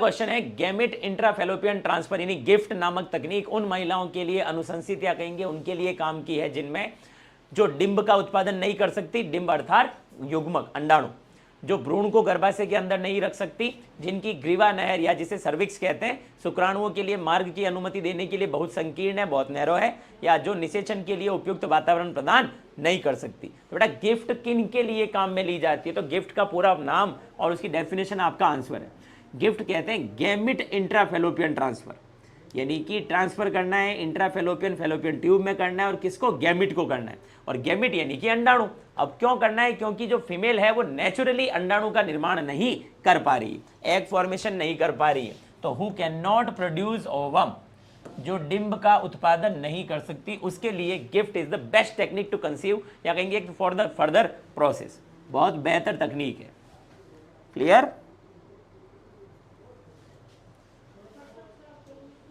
Question है, gamete intrafallopian transfer यानी gift नामक तकनीक उन महिलाओं के लिए अनुशंसित या कहेंगे उनके लिए काम की है जिनमें जो डिंब का उत्पादन नहीं कर सकती, डिंब अर्थात युग्मक अंडाणु, जो भ्रूण को गर्भाशय के अंदर नहीं रख सकती, जिनकी ग्रीवा नहर या जिसे सर्विक्स कहते हैं शुक्राणुओं के लिए मार्ग की अनुमति देने के लिए बहुत संकीर्ण है, बहुत नैरो है, या जो निषेचन के लिए उपयुक्त वातावरण प्रदान नहीं कर सकती। तो बेटा गिफ्ट किन के लिए काम में ली जाती है? तो गिफ्ट का पूरा नाम और उसकी डेफिनेशन आपका आंसर है। गिफ्ट कहते हैं गैमेट इंट्राफेलोपियन ट्रांसफर, यानी कि ट्रांसफर करना है इंट्राफेलोपियन फैलोपियन ट्यूब में करना है, और किसको? गैमिट को करना है। और गैमिट यानी कि अंडाणु। अब क्यों करना है? क्योंकि जो फीमेल है वो नेचुरली अंडाणु का निर्माण नहीं कर पा रही, एग फॉर्मेशन नहीं कर पा रही है, तो who can not produce ovum, जो डिंब का उत्पादन नहीं कर सकती, उसके लिए gift is the best technique to conceive, या कहेंगे फॉर द फर्दर प्रोसेस। बहुत बेहतर तकनीक है। क्लियर?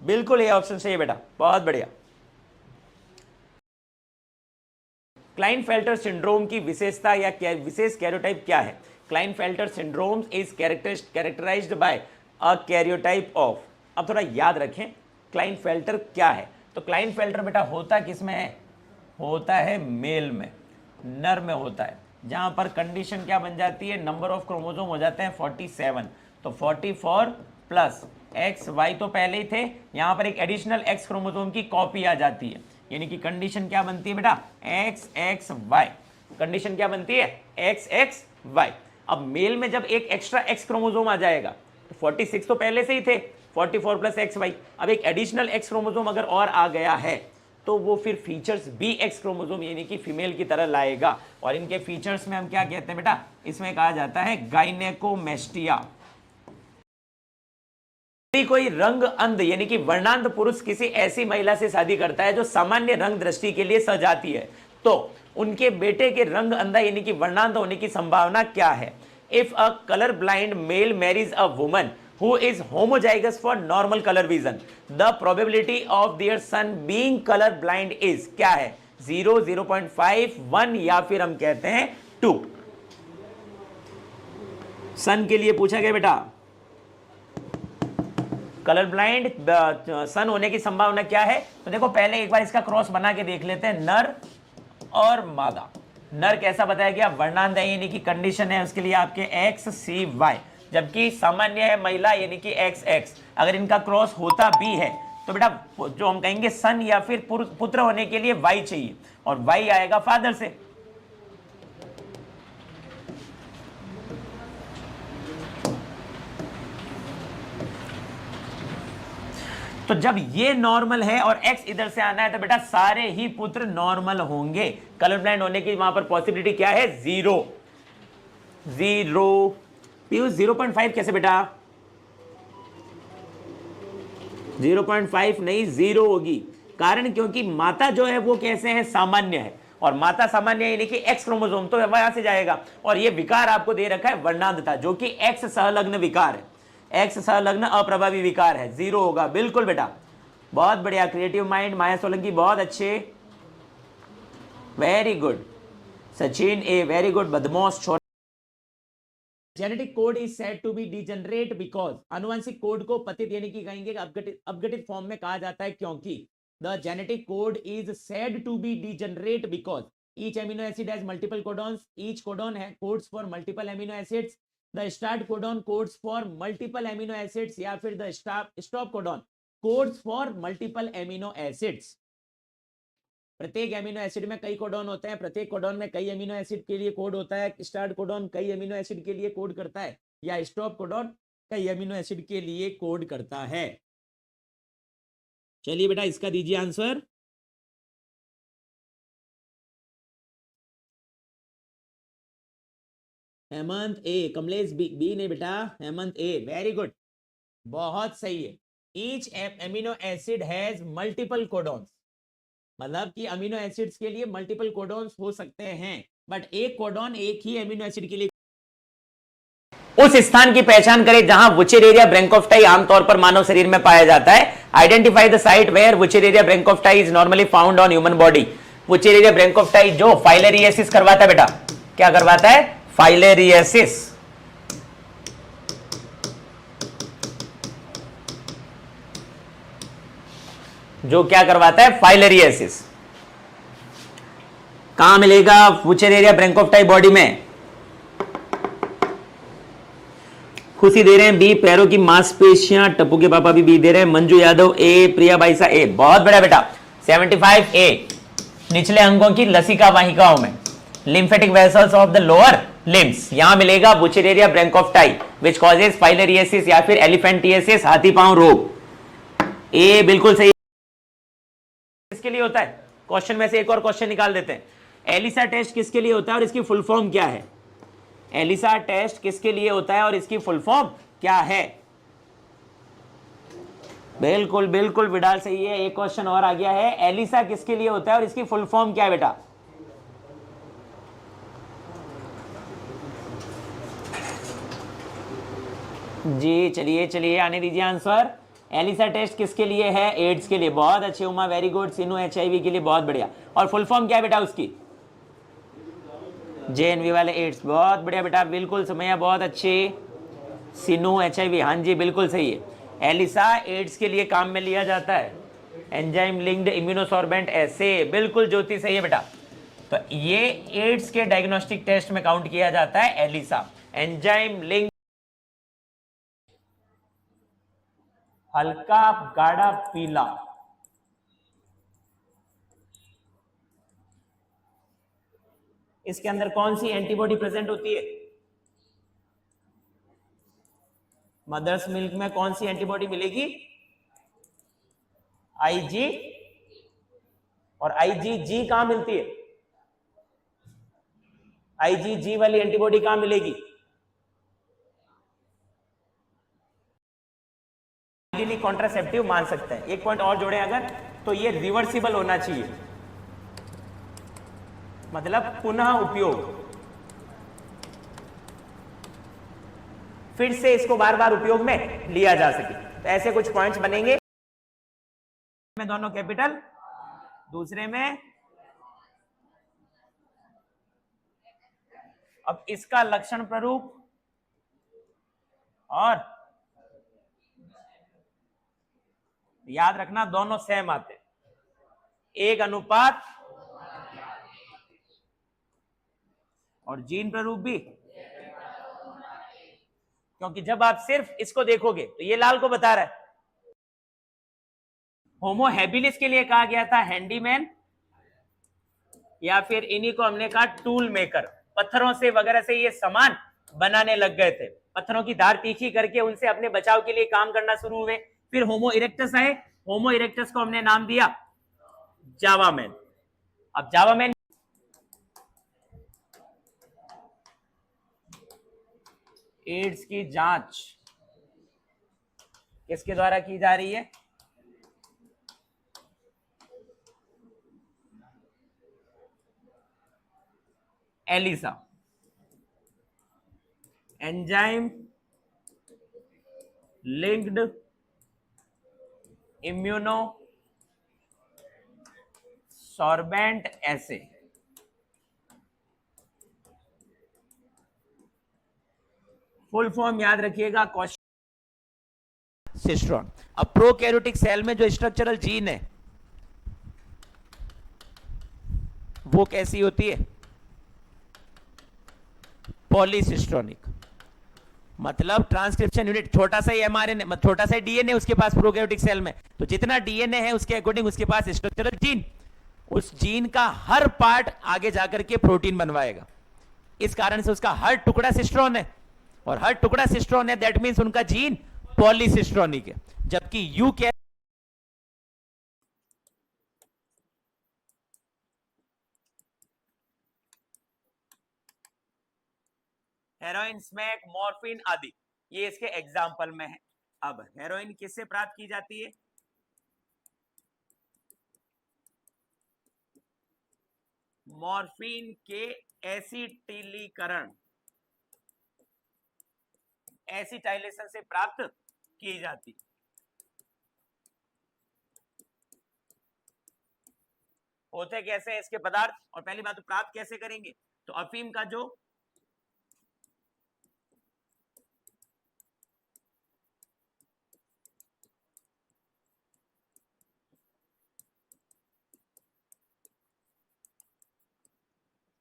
बिल्कुल ये ऑप्शन सही है बेटा, बहुत बढ़िया। क्लाइनफेल्टर सिंड्रोम की विशेषता या विशेष कैरियोटाइप क्या है? Klinefelter syndrome is characterised by a karyotype of. अब थोड़ा याद रखें क्लाइनफेल्टर क्या है। तो क्लाइनफेल्टर बेटा होता किसमें है? होता है मेल में, नर में होता है, जहां पर कंडीशन क्या बन जाती है? नंबर ऑफ क्रोमोसोम हो जाते हैं 47, तो 44 प्लस एक्स वाई तो पहले ही थे, यहां पर एक एडिशनल एक्स क्रोमोसोम की कॉपी आ जाती है, यानी कि कंडीशन क्या बनती है बेटा? X X Y. कंडीशन क्या बनती है? X X Y. अब मेल में जब एक एक्स्ट्रा एक्स क्रोमोसोम आ जाएगा, तो 46 तो पहले से ही थे, 44 प्लस एक्स वाई, अब एक एडिशनल एक्स क्रोमोसोम अगर और आ गया है तो वो फिर फीचर्स भी एक्स क्रोमोसोम यानी कि फीमेल की तरह लाएगा, और इनके फीचर्स में हम क्या कहते हैं बेटा? इसमें कहा जाता है गाइनेकोमेस्टिया। कोई रंग अंध यानी कि वर्णांध पुरुष किसी ऐसी महिला से शादी करता है जो सामान्य रंग दृष्टि के लिए सजाती है, तो उनके बेटे के रंग अंधा यानी कि वर्णांध होने की संभावना क्या है? If a colour blind mail Mary's a woman who is homozygous for normal color vision, the probability of their son being color blind is क्या है? 0, 0.5, 1 या फिर हम कहते हैं 2। सन के लिए पूछा गया बेटा, कलर ब्लाइंड सन होने की संभावना क्या है? तो देखो पहले एक बार इसका क्रॉस बना के देख लेते हैं, नर और मादा। नर कैसा बताया गया? वर्णांध है यानी कि कंडीशन है उसके लिए आपके एक्स सी वाई, जबकि सामान्य है महिला यानी कि एक्स एक्स। अगर इनका क्रॉस होता भी है तो बेटा जो हम कहेंगे सन या फिर पुत्र होने के लिए वाई चाहिए, और वाई आएगा फादर से। तो जब ये नॉर्मल है और एक्स इधर से आना है तो बेटा सारे ही पुत्र नॉर्मल होंगे। कलर ब्लाइंड होने की वहां पर पॉसिबिलिटी क्या है? 0, 0। पीयूष 0.5 कैसे बेटा? 0.5 नहीं 0 होगी, कारण क्योंकि माता जो है वो कैसे है? सामान्य है, और माता सामान्य यानी कि एक्स क्रोमोसोम तो वहां से जाएगा, और ये विकार आपको दे रखा है वर्णांधता, जो कि एक्स सहलग्न विकार है, एक्स सहलग्न अप्रभावी विकार है, 0 होगा। बिल्कुल बेटा, बहुत बढ़िया, क्रिएटिव माइंड माया सोलंकी, बहुत अच्छे, very good. Sachin a very good, बदमाश छोटा। Genetic code is said to be degenerate because, आनुवंशिक कोड को पतित यानी कि कहेंगे अपघटित फॉर्म में कहा जाता है क्योंकि the genetic code is said to be degenerate because each amino acid has multiple codons, each codon है codes for multiple amino acids, the start codon codes for multiple amino acids, या फिर the stop codon codes for multiple amino acids. प्रत्येक amino acid में कई codon होते हैं, प्रत्येक codon में कई एमिनो एसिड के लिए कोड होता है। स्टार्ट कोडॉन कई एमिनो एसिड के लिए कोड करता है, या स्टॉप कोडॉन कई एमिनो एसिड के लिए कोड करता है। चलिए बेटा इसका दीजिए आंसर। हेमंत ए, कमलेश बी नहीं बेटा, हेमंत ए, वेरी गुड, बहुत सही है। Each amino acid has multiple codons, मतलब कि अमीनो एसिड्स के लिए मल्टीपल कोडॉन्स हो सकते हैं, बट एक कोडॉन एक ही अमीनो एसिड के लिए। उस स्थान की पहचान करें जहां वुचेरेरिया ब्रैंकोफ्टाई आमतौर पर मानव शरीर में पाया जाता है। Identify the site where Wuchereria bancrofti is normally found on human body. Wuchereria bancrofti जो फाइलेरियसिस करवाता है बेटा, क्या करवाता है? फाइलेरियसिस। जो क्या करवाता है, फाइलेरियसिस। कहां मिलेगा, फुचर ब्रैंकोफ्टाई बॉडी में। खुशी दे रहे हैं बी, पैरों की मांसपेशियां, टप्पू के पापा भी बी दे रहे हैं, मंजू यादव ए, प्रिया बाईसा ए, बहुत बड़ा बेटा 75 ए। निचले अंगों की लसिका वाहिकाओं में, lymphatic vessels of the lower limbs, यहां मिलेगा बुचेरेरिया ब्रैंकोफ्टाई विच कॉजेज फाइलेरियसिस या फिर एलिफेंटियसिस, हाथी पांव रोग। ए बिल्कुल सही। किसके लिए होता है, क्वेश्चन में से एक और क्वेश्चन निकाल देते हैं। एलिसा टेस्ट किसके लिए होता है और इसकी फुल फॉर्म क्या है। एलिसा टेस्ट किसके लिए होता है और इसकी फुल फॉर्म क्या है। बिल्कुल बिल्कुल विडाल सही है। एक क्वेश्चन और आ गया है, एलिसा किसके लिए होता है और इसकी फुल फॉर्म क्या है बेटा। जी चलिए चलिए आने दीजिए आंसर। एलिसा टेस्ट किसके लिए है, एड्स के लिए। बहुत अच्छे Uma, very good. Sinu HIV के लिए, बहुत बढ़िया। और फुल फॉर्म क्या है बेटा उसकी, जेएनवी वाले एड्स, बहुत बढ़िया बेटा, बिल्कुल समया, बहुत अच्छे। सिनू एचआईवी, हाँ जी बिल्कुल सही है। एलिसा एड्स के लिए काम में लिया जाता है, एंजाइम लिंक्ड इम्यूनोसॉर्बेंट ऐसे, बिल्कुल ज्योति सही है बेटा। तो ये एड्स के डायग्नोस्टिक टेस्ट में काउंट किया जाता है एलिसा, एंजाइम लिंक। हल्का गाढ़ा पीला, इसके अंदर कौन सी एंटीबॉडी प्रेजेंट होती है, मदर्स मिल्क में कौन सी एंटीबॉडी मिलेगी, आईजी। और आईजीजी कहां मिलती है, आईजीजी वाली एंटीबॉडी कहां मिलेगी, कॉन्ट्रासेप्टिव मान सकते हैं। एक पॉइंट और जोड़े अगर, तो ये रिवर्सिबल होना चाहिए, मतलब पुनः उपयोग, फिर से इसको बार बार उपयोग में लिया जा सके। तो ऐसे कुछ पॉइंट्स बनेंगे, में दोनों कैपिटल, दूसरे में। अब इसका लक्षण प्रारूप और याद रखना दोनों सेम आते, 1:, और जीन प्रारूप भी, क्योंकि जब आप सिर्फ इसको देखोगे तो ये लाल को बता रहा है। होमो हैबिलिस के लिए कहा गया था हैंडीमैन, या फिर इन्हीं को हमने कहा टूल मेकर। पत्थरों से वगैरह से ये सामान बनाने लग गए थे, पत्थरों की धार तीखी करके उनसे अपने बचाव के लिए काम करना शुरू हुए। फिर होमो इरेक्टस आए, होमो इरेक्टस को हमने नाम दिया जावा मैन। अब जावा मैन, एड्स की जांच किसके द्वारा की जा रही है, ELISA, enzyme linked immunosorbent ऐसे। फुल फॉर्म याद रखिएगा, सिस्ट्रॉन। अब प्रोकैरियोटिक सेल में जो स्ट्रक्चरल जीन है वो कैसी होती है, पॉलीसिस्ट्रोनिक, मतलब ट्रांसक्रिप्शन यूनिट, छोटा सा ही एमआरएनए, छोटा सा डीएनए उसके पास प्रोकैरियोटिक सेल में, तो जितना डीएनए है उसके अकॉर्डिंग उसके पास स्ट्रक्चरल जीन, उस जीन का हर पार्ट आगे जाकर के प्रोटीन बनवाएगा। इस कारण से उसका हर टुकड़ा सिस्ट्रॉन है, और हर टुकड़ा सिस्ट्रॉन है, दैट मींस उनका जीन पॉलीसिस्ट्रोनिक है। जबकि यू क्या, हेरोइन, स्मैक, मॉर्फिन आदि, ये इसके एग्जाम्पल में है। अब हेरोइन किससे प्राप्त की जाती है, मॉर्फिन के एसिटिलीकरण, एसिटाइलेशन से प्राप्त की जाती। होते कैसे हैं इसके पदार्थ, और पहली बात तो प्राप्त कैसे करेंगे, तो अफीम का जो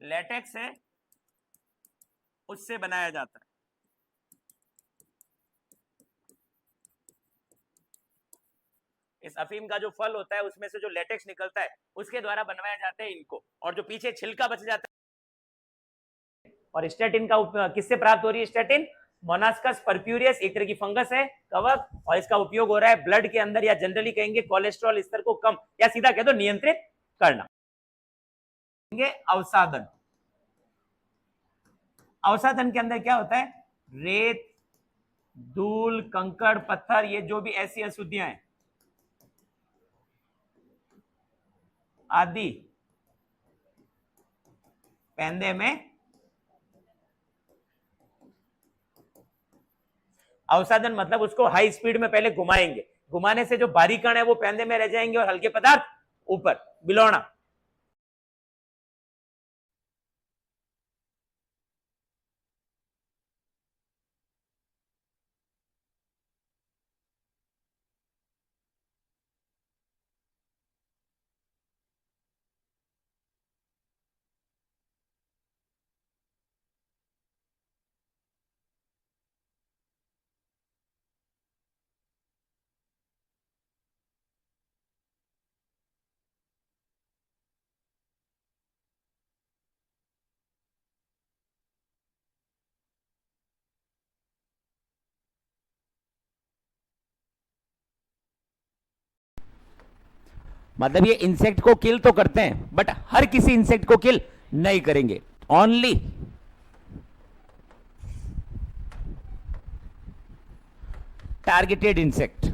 लेटेक्स है उससे बनाया जाता है। इस अफीम का जो फल होता है उसमें से जो लेटेक्स निकलता है उसके द्वारा बनवाया जाता है इनको, और जो पीछे छिलका बच जाता है। और स्टेटिन का किससे प्राप्त हो रही है? स्टेटिन मोनास्कस परप्यूरियस, एक तरह की फंगस है, कवक, और इसका उपयोग हो रहा है ब्लड के अंदर, या जनरली कहेंगे कोलेस्ट्रॉल स्तर को कम या सीधा कह दो नियंत्रित करना। अवसादन, अवसादन के अंदर क्या होता है? रेत, धूल, कंकड़, पत्थर, ये जो भी ऐसी अशुद्धियां हैं आदि पैंदे में अवसादन मतलब उसको हाई स्पीड में पहले घुमाएंगे, घुमाने से जो बारीक कण है वो पैंदे में रह जाएंगे और हल्के पदार्थ ऊपर, बिलौना। मतलब ये इंसेक्ट को किल तो करते हैं बट हर किसी इंसेक्ट को किल नहीं करेंगे, ओनली टारगेटेड इंसेक्ट।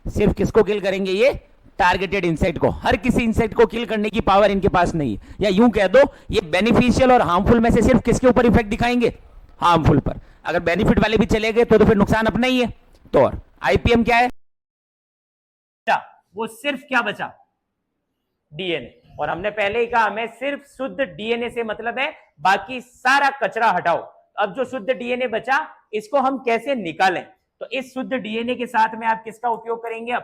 सिर्फ किसको किल करेंगे? ये टारगेटेड इंसेक्ट को। हर किसी इंसेक्ट को किल करने की पावर इनके पास नहीं है। या यूं कह दो ये बेनिफिशियल और हार्मफुल में से सिर्फ किसके ऊपर इफेक्ट दिखाएंगे? हार्मफुल पर। अगर बेनिफिट वाले भी चले गए तो फिर नुकसान अपना ही है। तो और आईपीएम क्या है? वो सिर्फ क्या बचा? डीएनए। और हमने पहले ही कहा हमें सिर्फ शुद्ध डीएनए से मतलब है, बाकी सारा कचरा हटाओ। अब जो शुद्ध डीएनए बचा इसको हम कैसे निकालें? तो इस शुद्ध डीएनए के साथ में आप किसका उपयोग करेंगे? अब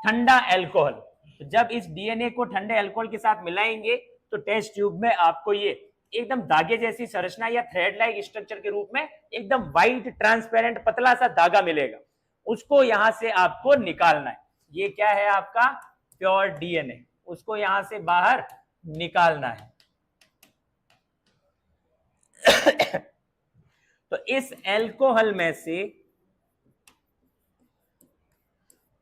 ठंडा अल्कोहल। तो जब इस डीएनए को ठंडे अल्कोहल के साथ मिलाएंगे तो टेस्ट ट्यूब में आपको ये एकदम धागे जैसी संरचना या थ्रेड लाइक स्ट्रक्चर के रूप में एकदम व्हाइट ट्रांसपेरेंट पतला सा धागा मिलेगा। उसको यहां से आपको निकालना है। ये क्या है? आपका प्योर डीएनए। उसको यहां से बाहर निकालना है। तो इस अल्कोहल में से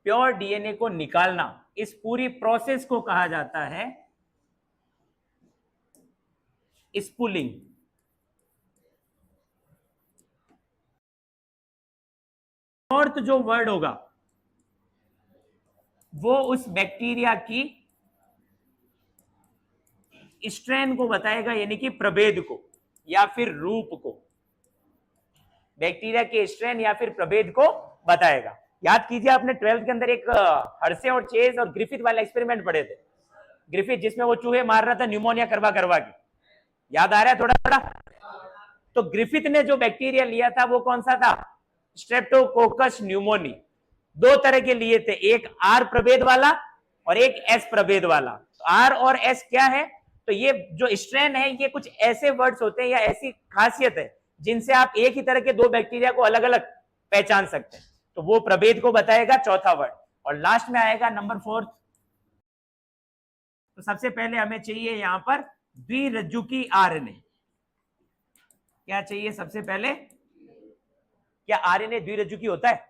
प्योर डीएनए को निकालना, इस पूरी प्रोसेस को कहा जाता है स्पूलिंग। फोर्थ जो वर्ड होगा वो उस बैक्टीरिया की स्ट्रेन को बताएगा, यानी कि प्रभेद को या फिर रूप को। बैक्टीरिया के स्ट्रेन या फिर प्रभेद को बताएगा। याद कीजिए आपने 12th के अंदर एक हर्से और चेज और ग्रिफिथ वाला एक्सपेरिमेंट पढ़े थे। ग्रिफिथ जिसमें वो चूहे मार रहा था न्यूमोनिया करवा करवा के। याद आ रहा है थोड़ा थोड़ा? तो ग्रिफिथ ने जो बैक्टीरिया लिया था वो कौन सा था? Streptococcus pneumoniae. दो तरह के लिए थे, एक आर प्रभेद वाला और एक एस प्रभेद वाला। तो आर और एस क्या है? तो ये जो स्ट्रेन है ये कुछ ऐसे वर्ड्स होते हैं या ऐसी खासियत है जिनसे आप एक ही तरह के दो बैक्टीरिया को अलग अलग पहचान सकते हैं। तो वो प्रभेद को बताएगा चौथा वर्ड। और लास्ट में आएगा नंबर 4। तो सबसे पहले हमें चाहिए यहां पर द्विरज्जुकी आरएनए। क्या चाहिए सबसे पहले? क्या आरएनए द्विरज्जुकी होता है?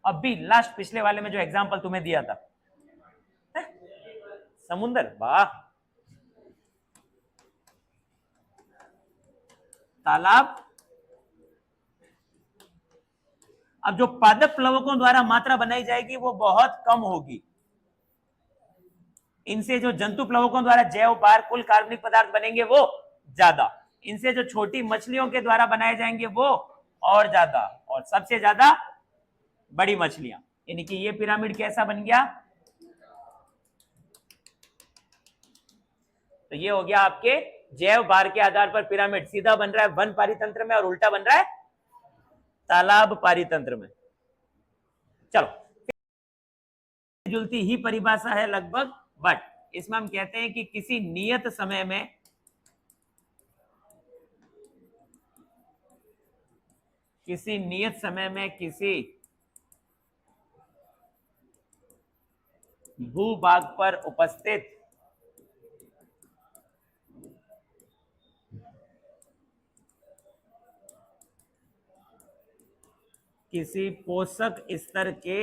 अब भी लास्ट पिछले वाले में जो एग्जांपल तुम्हें दिया था, समुंदर, वाह, तालाब। अब जो पादप प्लवकों द्वारा मात्रा बनाई जाएगी वो बहुत कम होगी। इनसे जो जंतु प्लवकों द्वारा जैव बार कुल कार्बनिक पदार्थ बनेंगे वो ज्यादा। इनसे जो छोटी मछलियों के द्वारा बनाए जाएंगे वो और ज्यादा, और सबसे ज्यादा बड़ी मछलियां। यानी कि ये पिरामिड कैसा बन गया? तो ये हो गया आपके जैव भार के आधार पर पिरामिड। सीधा बन रहा है वन पारी तंत्र में और उल्टा बन रहा है तालाब पारितंत्र में। चलो, जुलती ही परिभाषा है लगभग, बट इसमें हम कहते हैं कि किसी नियत समय में किसी भूभाग पर उपस्थित किसी पोषक स्तर के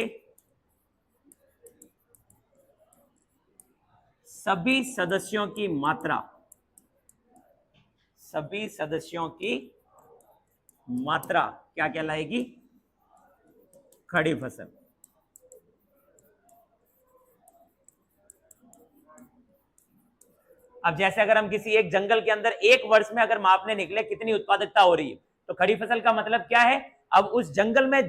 सभी सदस्यों की मात्रा क्या कहलाएगी? खड़ी फसल। अब जैसे अगर हम किसी एक जंगल के अंदर एक वर्ष में अगर मापने निकले कितनी उत्पादकता हो रही है, तो खड़ी फसल का मतलब क्या है? अब उस जंगल में